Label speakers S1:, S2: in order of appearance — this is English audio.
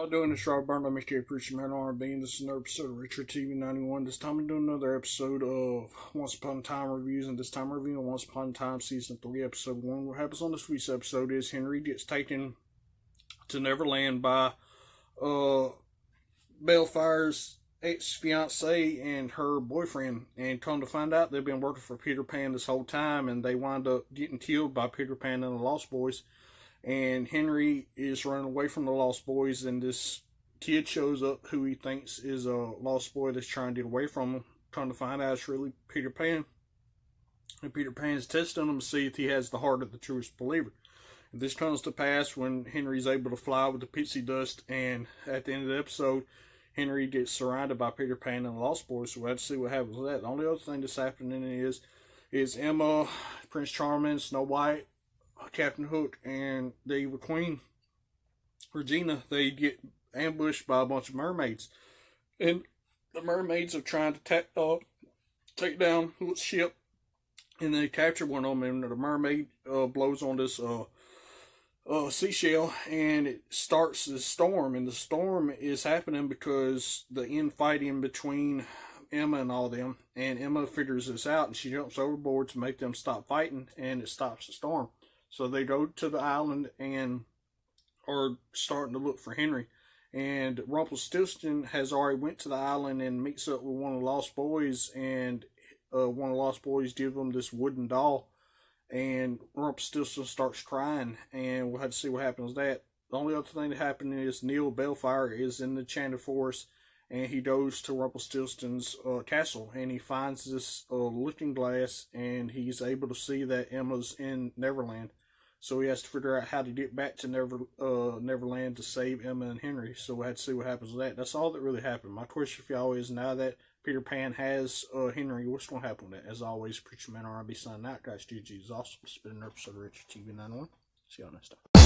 S1: I'm doing this Rob Burn, let me keep preaching man R&B, and this is another episode of Richard TV 91. This time I'm doing another episode of Once Upon a Time reviews, and this time I'm reviewing Once Upon a Time Season 3, Episode 1. What happens on this week's episode is Henry gets taken to Neverland by Bellefire's ex-fiance and her boyfriend, and come to find out they've been working for Peter Pan this whole time, and they wind up getting killed by Peter Pan and the Lost Boys. And Henry is running away from the Lost Boys, and this kid shows up who he thinks is a Lost Boy that's trying to get away from him. Come to find out it's really Peter Pan. And Peter Pan is testing him to see if he has the heart of the truest believer. And this comes to pass when Henry's able to fly with the pixie dust, and at the end of the episode, Henry gets surrounded by Peter Pan and the Lost Boys, so we'll have to see what happens with that. The only other thing that's happening is Emma, Prince Charming, Snow White, Captain Hook, and the Evil Queen, Regina. They get ambushed by a bunch of mermaids, and the mermaids are trying to take down Hook's ship, and they capture one of them, and the mermaid blows on this seashell, and it starts the storm, and the storm is happening because the infighting between Emma and all them, and Emma figures this out, and she jumps overboard to make them stop fighting, and it stops the storm. So they go to the island and are starting to look for Henry. And Rumpelstiltskin has already went to the island and meets up with one of the Lost Boys, and one of the Lost Boys gives them this wooden doll. And Rumpelstiltskin starts crying, and we'll have to see what happens with that. The only other thing that happened is Neil Bellefire is in the Enchanted Forest, and he goes to Rumpelstiltskin's castle, and he finds this looking glass, and he's able to see that Emma's in Neverland. So he has to figure out how to get back to Neverland to save Emma and Henry. So we'll have to see what happens with that. That's all that really happened. My question for y'all is, now that Peter Pan has Henry, what's going to happen with that? As always, Preacher Man R&B signing out. Guys, GG is awesome. It's been an episode of Richard TV 91. See y'all next time.